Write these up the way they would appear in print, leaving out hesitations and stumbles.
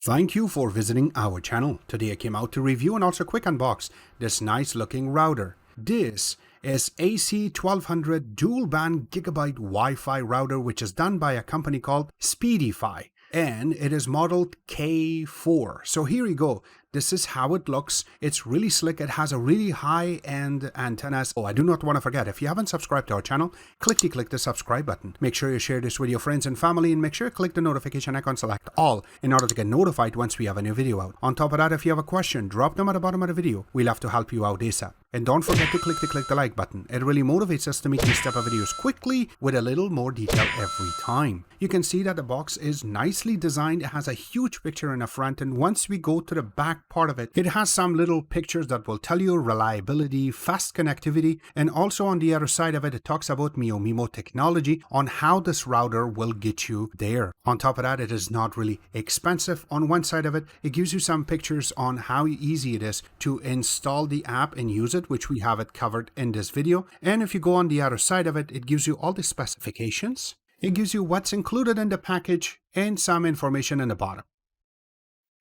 Thank you for visiting our channel. Today I came out to review and also quick unbox this nice looking router. This is AC1200 dual band gigabyte Wi-Fi router, which is done by a company called Speedefy, and it is modeled K4. So here you go. This is how it looks. It's really slick. It has a really high-end antennas. Oh, I do not want to forget, if you haven't subscribed to our channel, click the subscribe button. Make sure you share this with your friends and family, and make sure you click the notification icon, select all, in order to get notified once we have a new video out. On top of that, if you have a question, drop them at the bottom of the video. We'll have to help you out ASAP. And don't forget to click the like button. It really motivates us to make these type of videos quickly with a little more detail every time. You can see that the box is nicely designed. It has a huge picture in the front, and once we go to the back part of it, it has some little pictures that will tell you reliability, fast connectivity, and also on the other side of it, it talks about MIMO technology on how this router will get you there. On top of that, it is not really expensive. On one side of it, it gives you some pictures on how easy it is to install the app and use it, which we have it covered in this video. And if you go on the other side of it, it gives you all the specifications. It gives you what's included in the package and some information in the bottom.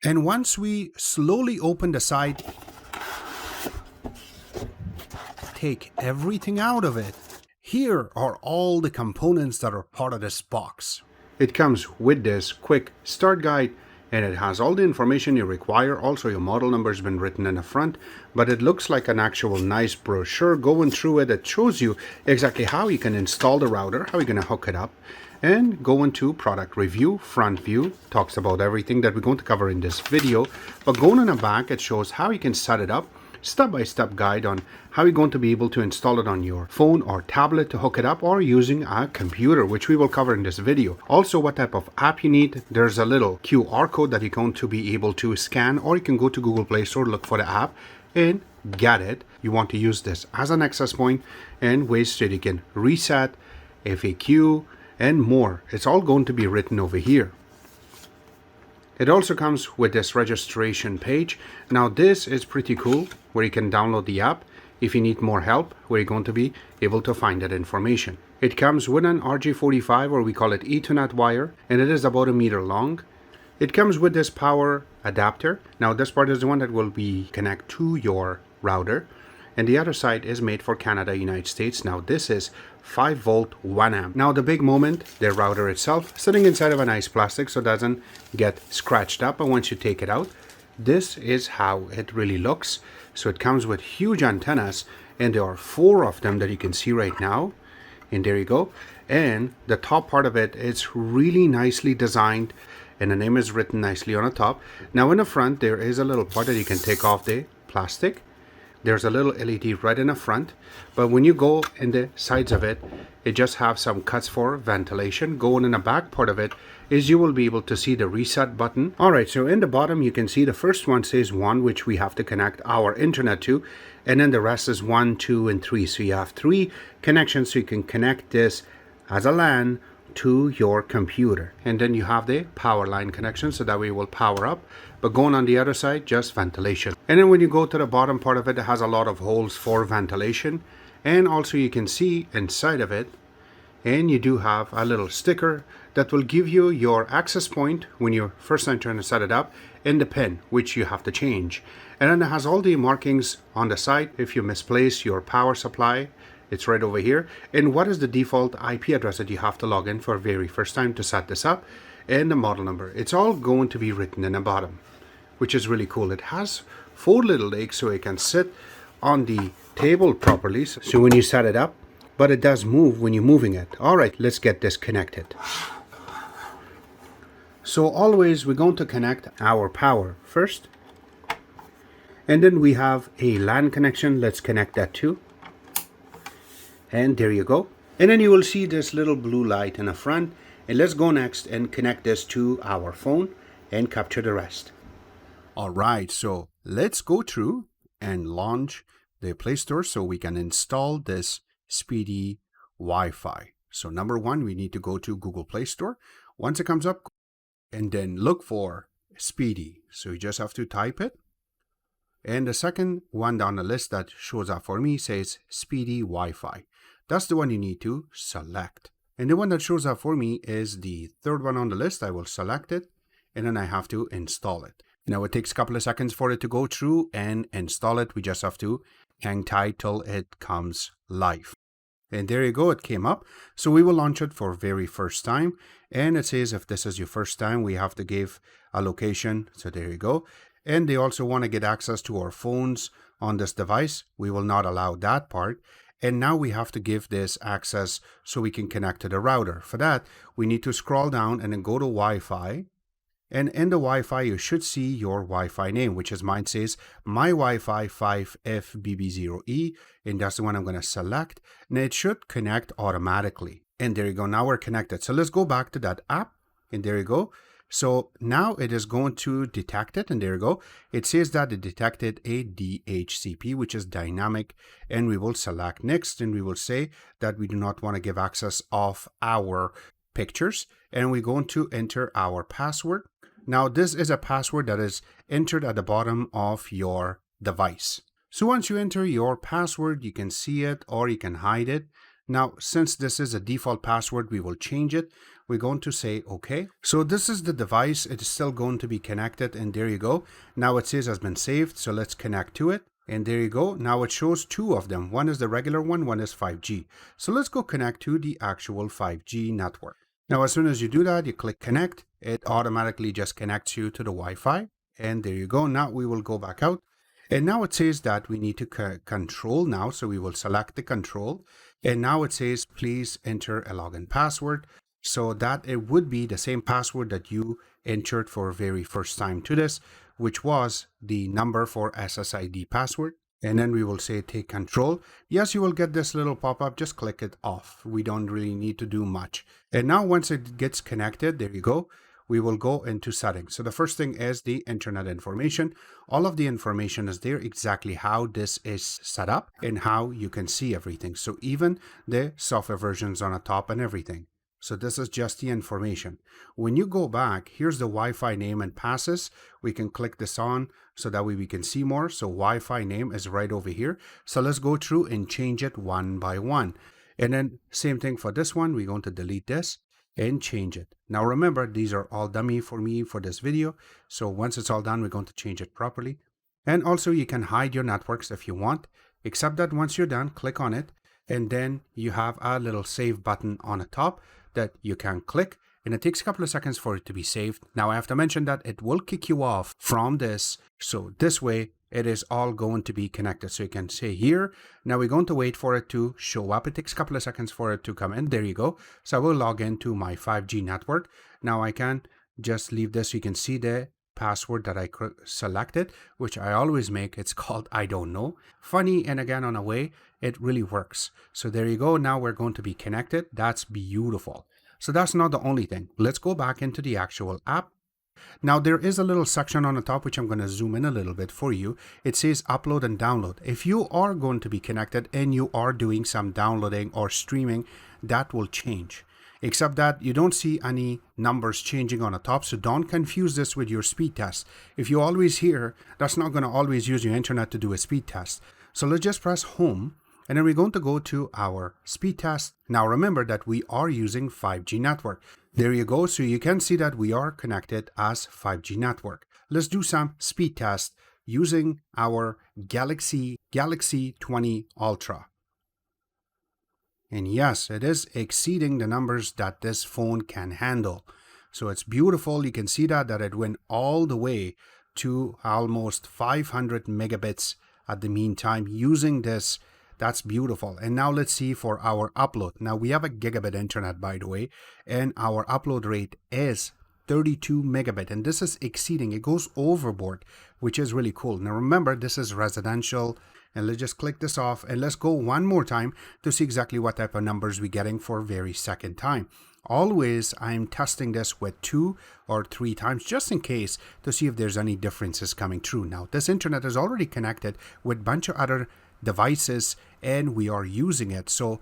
And once we slowly open the side, take everything out of it, here are all the components that are part of this box. It comes with this quick start guide, and it has all the information you require. Also, your model number has been written in the front, but it looks like an actual nice brochure. Going through it, it shows you exactly how you can install the router, how you're going to hook it up, and go into product review. Front view talks about everything that we're going to cover in this video, but going in the back, it shows how you can set it up, step-by-step guide on how you're going to be able to install it on your phone or tablet to hook it up, or using a computer, which we will cover in this video. Also, what type of app you need. There's a little QR code that you're going to be able to scan, or you can go to Google Play Store, look for the app and get it. You want to use this as an access point, and ways that you can reset, FAQ, and more. It's all going to be written over here. It also comes with this registration page. Now this is pretty cool, where you can download the app. If you need more help, where you're going to be able to find that information. It comes with an RJ45, or we call it Ethernet wire, and it is about 1 meter long. It comes with this power adapter. Now this part is the one that will be connect to your router, and the other side is made for Canada, United States. Now this is 5 volt 1 amp. Now the big moment, the router itself sitting inside of a nice plastic so it doesn't get scratched up. And once you take it out, this is how it really looks. So it comes with huge antennas, and there are 4 of them that you can see right now. And there you go. And the top part of it is really nicely designed, and the name is written nicely on the top. Now in the front, there is a little part that you can take off the plastic. There's a little LED right in the front, but when you go in the sides of it, it just have some cuts for ventilation. Going in the back part of it is you will be able to see the reset button. Alright, so in the bottom you can see the first one says 1, which we have to connect our internet to, and then the rest is 1, 2, and 3. So you have 3 connections, so you can connect this as a LAN to your computer. And then you have the power line connection, so that way it will power up. But going on the other side, just ventilation. And then when you go to the bottom part of it, it has a lot of holes for ventilation. And also you can see inside of it, and you do have a little sticker that will give you your access point when you're first time trying to set it up, and the pin, which you have to change. And then it has all the markings on the side. If you misplace your power supply, it's right over here. And what is the default IP address that you have to log in for very first time to set this up, and the model number. It's all going to be written in the bottom, which is really cool. It has 4 little legs, so it can sit on the table properly, so when you set it up, but it does move when you're moving it. Alright, let's get this connected. So always we're going to connect our power first, and then we have a LAN connection. Let's connect that too. And there you go. And then you will see this little blue light in the front. And let's go next and connect this to our phone and capture the rest. Alright, so let's go through and launch the Play Store so we can install this Speedy Wi-Fi. So number 1, we need to go to Google Play Store. Once it comes up, and then look for Speedy. So you just have to type it. And the second one down the list that shows up for me says Speedy Wi-Fi. That's the one you need to select. And the one that shows up for me is the third one on the list. I will select it. and then I have to install it. Now it takes a couple of seconds for it to go through and install it. We just have to hang tight till it comes live. And there you go, it came up. So we will launch it for very first time. And it says if this is your first time, we have to give a location. So there you go. And they also want to get access to our phones on this device. We will not allow that part. And now we have to give this access so we can connect to the router. For that, we need to scroll down and then go to Wi-Fi. And in the Wi-Fi, you should see your Wi-Fi name, which is mine says my Wi-Fi 5FBB0E. And that's the one I'm going to select. And it should connect automatically. And there you go. Now we're connected. So let's go back to that app. And there you go. So now it is going to detect it. And there you go. It says that it detected a DHCP, which is dynamic. And we will select next. And we will say that we do not want to give access of our pictures. And we're going to enter our password. Now, this is a password that is entered at the bottom of your device. So once you enter your password, you can see it or you can hide it. Now, since this is a default password, we will change it. We're going to say OK. So this is the device. It is still going to be connected. And there you go. Now it says has been saved. So let's connect to it. And there you go. Now it shows two of them. One is the regular one is 5G. So let's go connect to the actual 5G network. Now, as soon as you do that, you click connect. It automatically just connects you to the Wi-Fi. And there you go. Now we will go back out. And now it says that we need to control now. So we will select the control. And now it says, please enter a login password. So that it would be the same password that you entered for very first time to this, which was the number for SSID password. And then we will say take control. Yes, you will get this little pop-up. Just click it off. We don't really need to do much. And now once it gets connected, there you go. We will go into settings. So the first thing is the internet information. All of the information is there, exactly how this is set up and how you can see everything. So even the software versions on the top and everything. So this is just the information. When you go back, here's the Wi-Fi name and passes. We can click this on so that way we can see more. So Wi-Fi name is right over here. So let's go through and change it one by one. And then same thing for this one. We're going to delete this and change it. Now remember, these are all dummy for me for this video. So once it's all done, we're going to change it properly. And also you can hide your networks if you want, except that once you're done, click on it. And then you have a little save button on the top that you can click, and it takes a couple of seconds for it to be saved. Now I have to mention that it will kick you off from this. So this way it is all going to be connected. So you can say here, now we're going to wait for it to show up. It takes a couple of seconds for it to come in. There you go. So I will log into my 5G network. Now I can just leave this. You can see the password that I selected, which I always make. It's called I don't know. Funny, and again, on a way, it really works. So there you go. Now we're going to be connected. That's beautiful. So that's not the only thing. Let's go back into the actual app. Now there is a little section on the top, which I'm going to zoom in a little bit for you. It says upload and download. If you are going to be connected and you are doing some downloading or streaming, that will change. Except that you don't see any numbers changing on the top. So don't confuse this with your speed test. If you always hear, that's not going to always use your internet to do a speed test. So let's just press home. And then we're going to go to our speed test. Now remember that we are using 5G network. There you go. So you can see that we are connected as 5G network. Let's do some speed test using our Galaxy 20 Ultra. And yes, it is exceeding the numbers that this phone can handle. So it's beautiful. You can see that it went all the way to almost 500 megabits at the meantime using this. That's beautiful. And now let's see for our upload. Now we have a gigabit internet, by the way, and our upload rate is 32 megabit. And this is exceeding. It goes overboard, which is really cool. Now remember, this is residential. And let's just click this off and let's go one more time to see exactly what type of numbers we're getting for very second time. Always, I'm testing this with 2 or 3 times just in case to see if there's any differences coming through. Now, this internet is already connected with a bunch of other devices and we are using it. So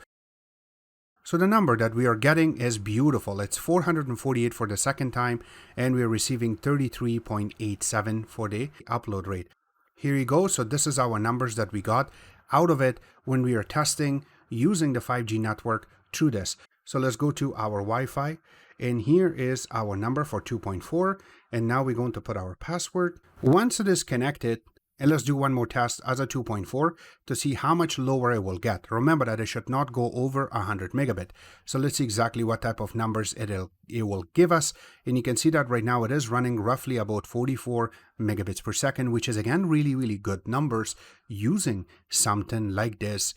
the number that we are getting is beautiful. It's 448 for the second time and we're receiving 33.87 for the upload rate. Here you go. So this is our numbers that we got out of it when we are testing using the 5G network through this. So let's go to our Wi-Fi and here is our number for 2.4 And now we're going to put our password. Once it is connected, and let's do one more test as a 2.4 to see how much lower it will get. Remember that it should not go over 100 megabit. So let's see exactly what type of numbers it will give us. And you can see that right now it is running roughly about 44 megabits per second, which is again really, really good numbers using something like this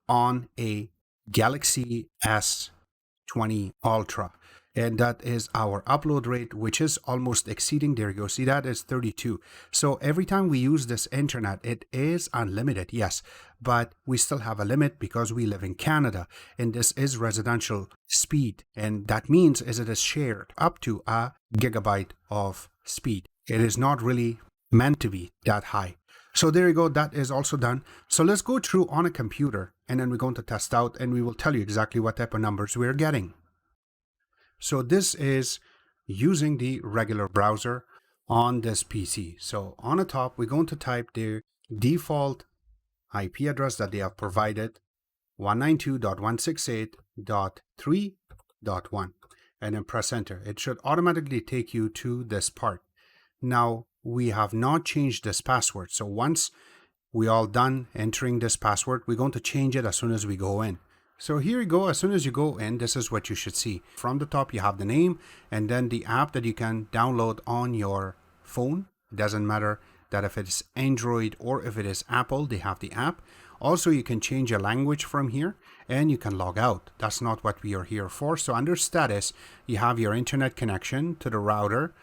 on a Galaxy S20 Ultra. And that is our upload rate, which is almost exceeding. There you go. See, that is 32. So every time we use this internet, it is unlimited, yes, but we still have a limit because we live in Canada and this is residential speed. And that means is it is shared up to a gigabyte of speed. It is not really meant to be that high. So there you go. That is also done. So let's go through on a computer and then we're going to test out and we will tell you exactly what type of numbers we're getting. So this is using the regular browser on this PC. So on the top, we're going to type the default IP address that they have provided, 192.168.3.1, and then press enter. It should automatically take you to this part. Now, we have not changed this password. So once we all done entering this password, we're going to change it as soon as we go in. So here you go. As soon as you go in, this is what you should see. From the top, you have the name and then the app that you can download on your phone. It doesn't matter that if it's Android or if it is Apple, they have the app. Also, you can change your language from here and you can log out. That's not what we are here for. So under status, you have your internet connection to the router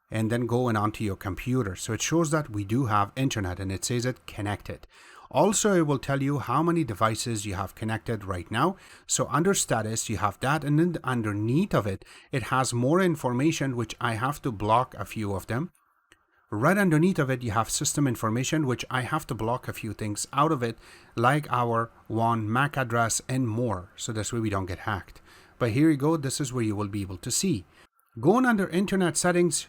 and then going onto your computer. So it shows that we do have internet and it says it connected. Also, it will tell you how many devices you have connected right now. So under status, you have that. And then underneath of it, it has more information, which I have to block a few of them. Right underneath of it, you have system information, which I have to block a few things out of it, like our one MAC address and more. So this way we don't get hacked. But here you go. This is where you will be able to see. Going under internet settings,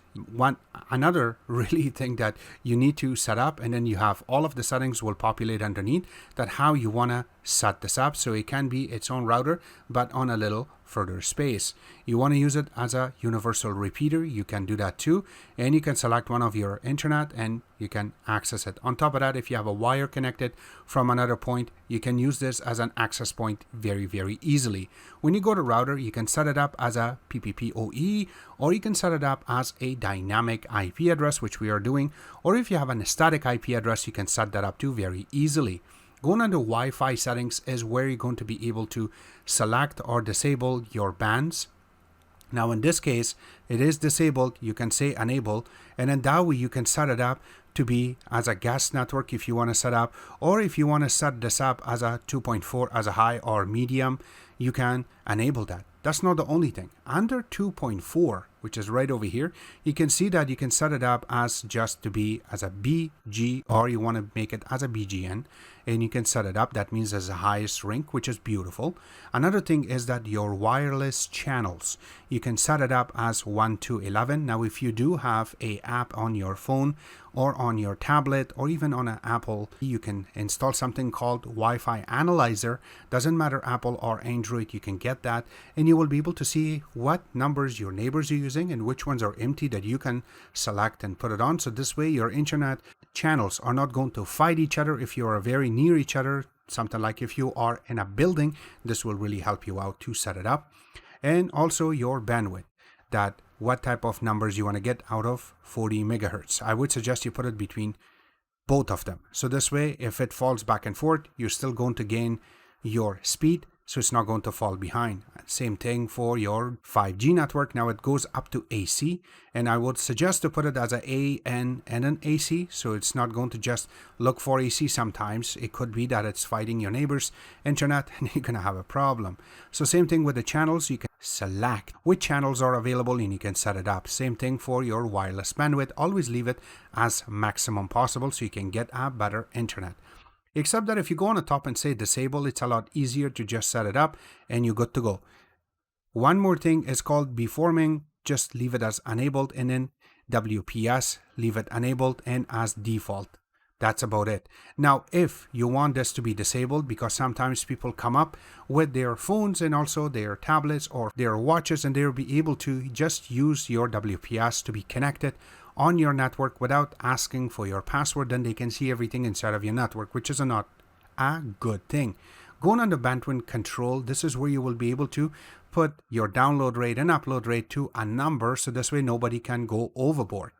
another really thing that you need to set up, and then you have all of the settings will populate underneath that how you want to set this up. So it can be its own router, but on a little further space. You want to use it as a universal repeater, you can do that too. And you can select one of your internet and you can access it. On top of that, if you have a wire connected from another point, you can use this as an access point very, very easily. When you go to router, you can set it up as a PPPoE, or you can set it up as a dynamic IP address, which we are doing. Or if you have a static IP address, you can set that up too very easily. Going under Wi-Fi settings is where you're going to be able to select or disable your bands. Now in this case, it is disabled. You can say enable, and then that way you can set it up to be as a guest network if you want to set up, or if you want to set this up as a 2.4 as a high or medium, you can enable that. That's not the only thing. Under 2.4, which is right over here, you can see that you can set it up as just to be as a BG, or you want to make it as a BGN, and you can set it up. That means as the highest rank, which is beautiful. Another thing is that your wireless channels, you can set it up as 1 to 11. Now, if you do have a app on your phone or on your tablet or even on an Apple, you can install something called Wi-Fi Analyzer. Doesn't matter Apple or Android, you can get that, and you will be able to see what numbers your neighbors are using and which ones are empty that you can select and put it on. So this way your internet channels are not going to fight each other if you are very near each other. Something like if you are in a building, this will really help you out to set it up. And also your bandwidth, that what type of numbers you want to get out of 40 megahertz. I would suggest you put it between both of them. So this way, if it falls back and forth, you're still going to gain your speed, so it's not going to fall behind. Same thing for your 5G network. Now it goes up to AC, and I would suggest to put it as a AN and an AC, so it's not going to just look for AC. Sometimes it could be that it's fighting your neighbor's internet and you're going to have a problem. So same thing with the channels. You can select which channels are available and you can set it up. Same thing for your wireless bandwidth. Always leave it as maximum possible so you can get a better internet. Except that if you go on the top and say disable, it's a lot easier to just set it up and you're good to go. One more thing is called beforming. Just leave it as enabled, and then WPS, leave it enabled and as default. That's about it. Now, if you want this to be disabled, because sometimes people come up with their phones and also their tablets or their watches, and they'll be able to just use your WPS to be connected on your network without asking for your password, then they can see everything inside of your network, which is not a good thing. Going under bandwidth control, this is where you will be able to put your download rate and upload rate to a number, so this way nobody can go overboard.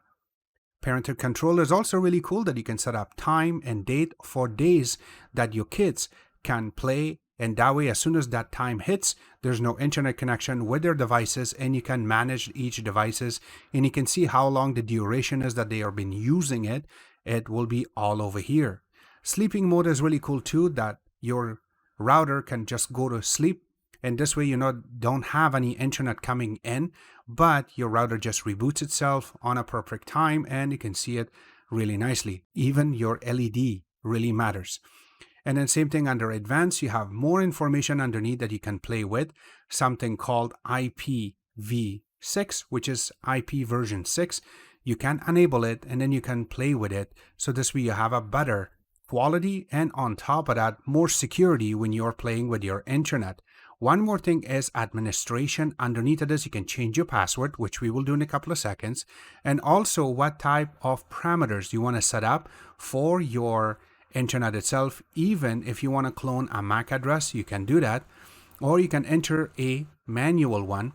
Parental control is also really cool, that you can set up time and date for days that your kids can play, and that way as soon as that time hits, there's no internet connection with their devices, and you can manage each devices, and you can see how long the duration is that they have been using it. It will be all over here. Sleeping mode is really cool too, that your router can just go to sleep, and this way you don't have any internet coming in, but your router just reboots itself on a perfect time, and you can see it really nicely. Even your LED really matters. And then same thing under advanced, you have more information underneath that you can play with, something called IPv6, which is IP version 6. You can enable it, and then you can play with it, so this way you have a better quality, and on top of that, more security when you're playing with your internet. One more thing is administration. Underneath of this, you can change your password, which we will do in a couple of seconds, and also what type of parameters you want to set up for your internet itself. Even if you want to clone a MAC address, you can do that, or you can enter a manual one,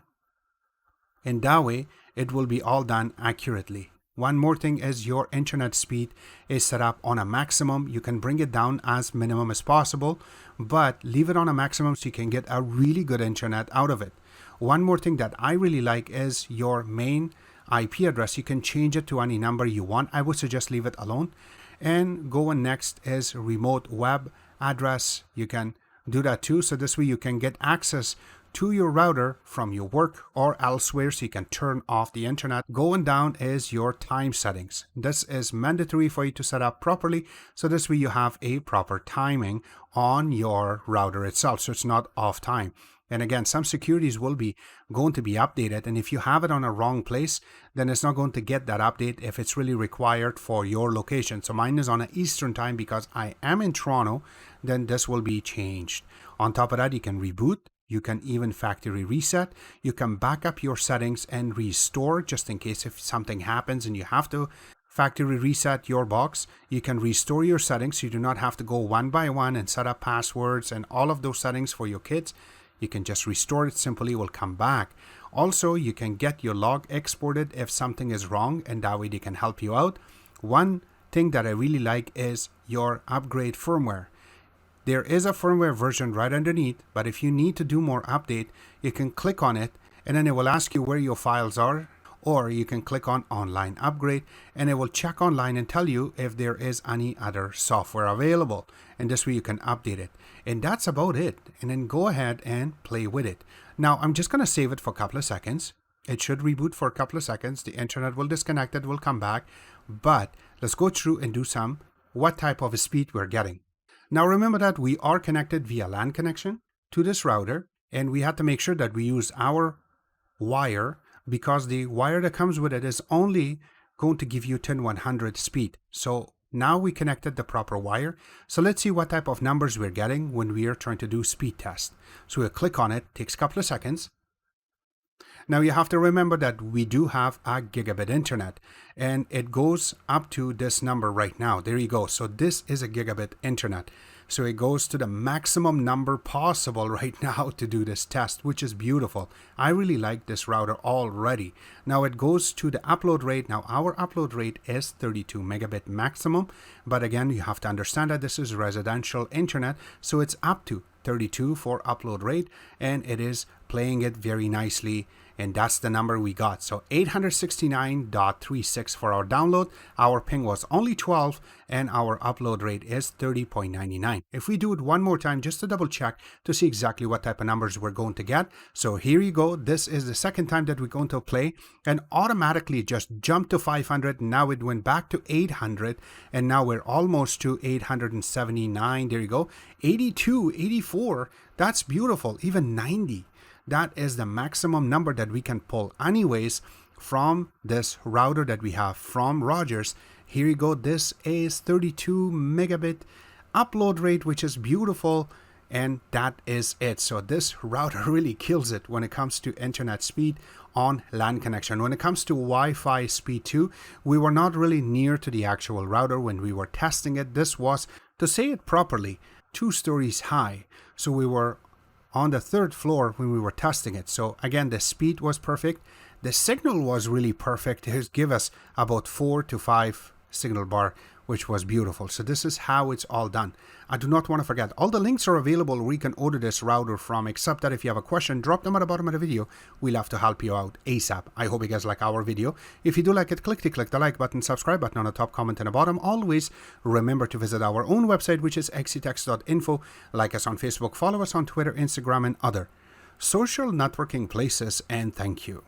and that way it will be all done accurately. One more thing is your internet speed is set up on a maximum. You can bring it down as minimum as possible, but leave it on a maximum so you can get a really good internet out of it. One more thing that I really like is your main IP address. You can change it to any number you want. I would suggest leave it alone. And going next is remote web address. You can do that too. So this way you can get access to your router from your work or elsewhere, so you can turn off the internet. Going down is your time settings. This is mandatory for you to set up properly, so this way you have a proper timing on your router itself, so it's not off time. And again, some securities will be going to be updated, and if you have it on a wrong place, then it's not going to get that update if it's really required for your location. So mine is on an Eastern time because I am in Toronto, then this will be changed. On top of that, you can reboot. You can even factory reset. You can back up your settings and restore, just in case if something happens and you have to factory reset your box. You can restore your settings, so you do not have to go one by one and set up passwords and all of those settings for your kids. You can just restore it simply, will come back. Also, you can get your log exported if something is wrong, and that way they can help you out. One thing that I really like is your upgrade firmware. There is a firmware version right underneath, but if you need to do more update, you can click on it, and then it will ask you where your files are, or you can click on online upgrade, and it will check online and tell you if there is any other software available, and this way you can update it. And that's about it. And then go ahead and play with it. Now I'm just going to save it for a couple of seconds. It should reboot for a couple of seconds. The internet will disconnect, it will come back, but let's go through and do some what type of speed we're getting. Now remember that we are connected via LAN connection to this router, and we have to make sure that we use our wire, because the wire that comes with it is only going to give you 10100 speed. So now we connected the proper wire. So let's see what type of numbers we're getting when we are trying to do speed test. So we'll click on it, takes a couple of seconds. Now you have to remember that we do have a gigabit internet, and it goes up to this number right now. There you go. So this is a gigabit internet. So it goes to the maximum number possible right now to do this test, which is beautiful. I really like this router already. Now it goes to the upload rate. Now our upload rate is 32 megabit maximum, but again, you have to understand that this is residential internet, so it's up to 32 for upload rate, and it is playing it very nicely, and that's the number we got. So 869.36 for our download. Our ping was only 12, and our upload rate is 30.99. If we do it one more time just to double check to see exactly what type of numbers we're going to get. So here you go. This is the second time that we're going to play, and automatically just jumped to 500. Now it went back to 800, and now we're almost to 879. There you go. 82, 84. That's beautiful. Even 90. That is the maximum number that we can pull anyways from this router that we have from Rogers. Here you go. This is 32 megabit upload rate, which is beautiful. And that is it. So this router really kills it when it comes to internet speed on LAN connection. When it comes to Wi-Fi speed too, we were not really near to the actual router when we were testing it. This was, to say it properly, 2 stories high. So we were on the 3rd floor when we were testing it. So again, the speed was perfect. The signal was really perfect. It gave us about 4 to 5 signal bar, which was beautiful. So this is how it's all done. I do not want to forget, all the links are available where you can order this router from, except that if you have a question, drop them at the bottom of the video. We'll have to help you out ASAP. I hope you guys like our video. If you do like it, click the like button, subscribe button on the top, comment on the bottom. Always remember to visit our own website, which is xctex.info. Like us on Facebook, follow us on Twitter, Instagram, and other social networking places, and thank you.